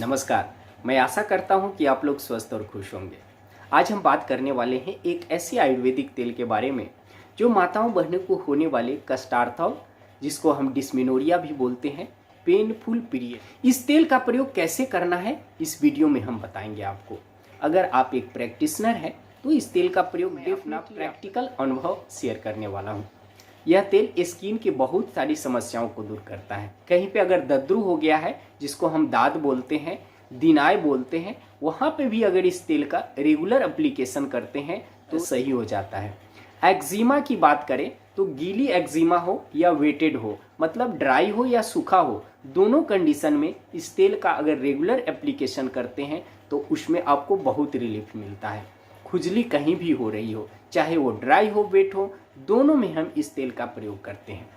नमस्कार। मैं आशा करता हूं कि आप लोग स्वस्थ और खुश होंगे। आज हम बात करने वाले हैं एक ऐसे आयुर्वेदिक तेल के बारे में जो माताओं बहनों को होने वाले कष्टार्थव, जिसको हम डिस्मेनोरिया भी बोलते हैं, पेनफुल पीरियड, इस तेल का प्रयोग कैसे करना है इस वीडियो में हम बताएंगे आपको। अगर आप एक प्रैक्टिशनर हैं तो इस तेल का प्रयोग मैं अपना प्रैक्टिकल अनुभव शेयर करने वाला हूँ। यह तेल स्किन की बहुत सारी समस्याओं को दूर करता है। कहीं पे अगर दद्रू हो गया है, जिसको हम दाद बोलते हैं, दिनाय बोलते हैं, वहाँ पे भी अगर इस तेल का रेगुलर एप्लीकेशन करते हैं तो सही हो जाता है। एक्जिमा की बात करें तो गीली एक्जिमा हो या वेटेड हो, मतलब ड्राई हो या सूखा हो, दोनों कंडीशन में इस तेल का अगर रेगुलर एप्लीकेशन करते हैं तो उसमें आपको बहुत रिलीफ मिलता है। खुजली कहीं भी हो रही हो, चाहे वो ड्राई हो वेट हो, दोनों में हम इस तेल का प्रयोग करते हैं।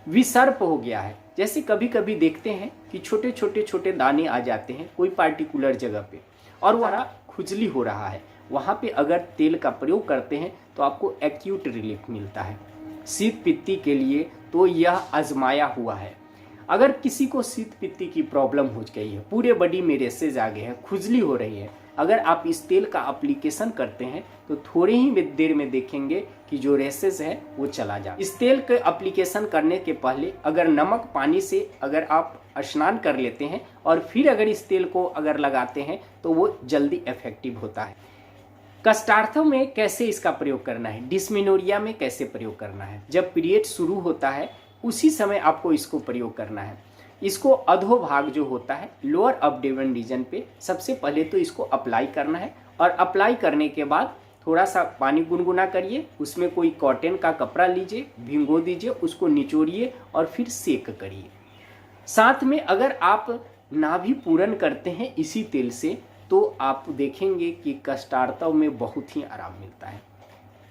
विसर्प हो गया है, जैसे कभी कभी देखते हैं कि छोटे छोटे दाने आ जाते हैं कोई पार्टिकुलर जगह पे और वहाँ खुजली हो रहा है, वहाँ पे अगर तेल का प्रयोग करते हैं तो आपको एक्यूट रिलीफ मिलता है। शीत पित्ती के लिए तो यह आजमाया हुआ है। अगर किसी को शीत पित्ती की प्रॉब्लम हो गई है, पूरे बॉडी में रेसेज आ गए हैं, खुजली हो रही है, अगर आप इस तेल का एप्लीकेशन करते हैं तो थोड़े ही देर में देखेंगे कि जो रेसेस है वो चला जाए। इस तेल के एप्लीकेशन करने के पहले अगर नमक पानी से अगर आप स्नान कर लेते हैं और फिर अगर इस तेल को अगर लगाते हैं तो वो जल्दी इफेक्टिव होता है। कष्टार्थव में कैसे इसका प्रयोग करना है, डिस्मेनोरिया में कैसे प्रयोग करना है, जब पीरियड शुरू होता है उसी समय आपको इसको प्रयोग करना है। इसको अधोभाग जो होता है लोअर एब्डोमेन रीजन पे सबसे पहले तो इसको अप्लाई करना है और अप्लाई करने के बाद थोड़ा सा पानी गुनगुना करिए, उसमें कोई कॉटन का कपड़ा लीजिए, भिंगो दीजिए, उसको निचोड़िए और फिर सेक करिए। साथ में अगर आप नाभि पूरन करते हैं इसी तेल से तो आप देखेंगे कि कष्टार्थव में बहुत ही आराम मिलता है।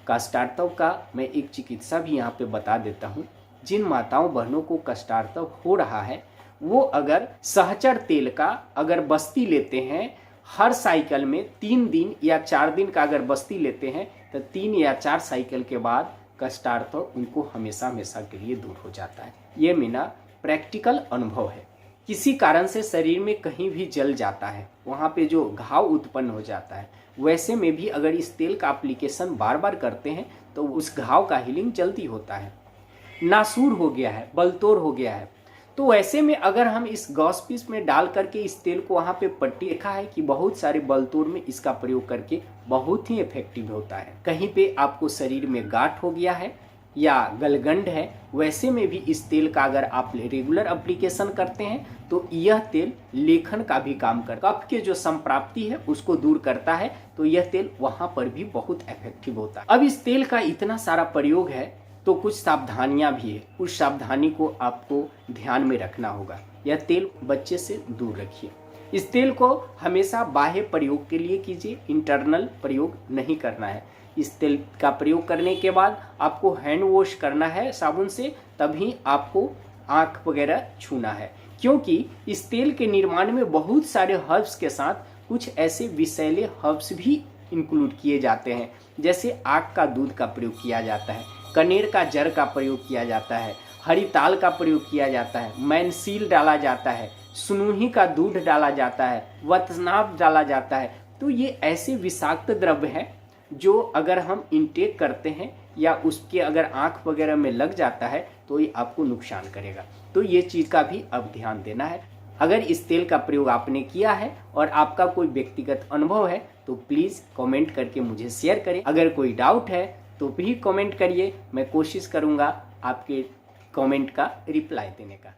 कष्टार्थव का मैं एक चिकित्सा भी यहाँ पे बता देता हूँ। जिन माताओं बहनों को कष्टार्थव हो रहा है वो अगर सहचर तेल का अगर बस्ती लेते हैं, हर साइकिल में 3 दिन या 4 दिन का अगर बस्ती लेते हैं तो 3 या 4 साइकिल के बाद कष्टार्थव उनको हमेशा हमेशा के लिए दूर हो जाता है। ये मेरा प्रैक्टिकल अनुभव है। किसी कारण से शरीर में कहीं भी जल जाता है, वहाँ पे जो घाव उत्पन्न हो जाता है, वैसे में भी अगर इस तेल का एप्लीकेशन बार बार करते हैं तो उस घाव का हीलिंग जल्दी होता है। नासूर हो गया है, बलतोड़ हो गया है, तो ऐसे में अगर हम इस गॉस पीस में डाल करके इस तेल को वहाँ पे पट्टी, देखा है कि बहुत सारे बलतोड़ में इसका प्रयोग करके बहुत ही इफेक्टिव होता है। कहीं पे आपको शरीर में गांठ हो गया है या गलगंड है, वैसे में भी इस तेल का अगर आप रेगुलर एप्लीकेशन करते हैं तो यह तेल लेखन का भी काम करता है। कफ के जो संप्राप्ति है उसको दूर करता है, तो यह तेल वहाँ पर भी बहुत इफेक्टिव होता है। अब इस तेल का इतना सारा प्रयोग है तो कुछ सावधानियां भी है, उस सावधानी को आपको ध्यान में रखना होगा। यह तेल बच्चे से दूर रखिए। इस तेल को हमेशा बाह्य प्रयोग के लिए कीजिए, इंटरनल प्रयोग नहीं करना है। इस तेल का प्रयोग करने के बाद आपको हैंड वॉश करना है साबुन से, तभी आपको आँख वगैरह छूना है, क्योंकि इस तेल के निर्माण में बहुत सारे हर्ब्स के साथ कुछ ऐसे विषैले हर्ब्स भी इंक्लूड किए जाते हैं। जैसे आक का दूध का प्रयोग किया जाता है, कनेर का जड़ का प्रयोग किया जाता है, हरिताल का प्रयोग किया जाता है, मैनसील डाला जाता है, सुनूही का दूध डाला जाता है, वतनाभ डाला जाता है। तो ये ऐसे विषाक्त द्रव्य हैं जो अगर हम इंटेक करते हैं या उसके अगर आँख वगैरह में लग जाता है तो ये आपको नुकसान करेगा। तो ये चीज़ का भी अब ध्यान देना है। अगर इस तेल का प्रयोग आपने किया है और आपका कोई व्यक्तिगत अनुभव है तो प्लीज़ कमेंट करके मुझे शेयर करें। अगर कोई डाउट है तो भी कमेंट करिए, मैं कोशिश करूँगा आपके कमेंट का रिप्लाई देने का।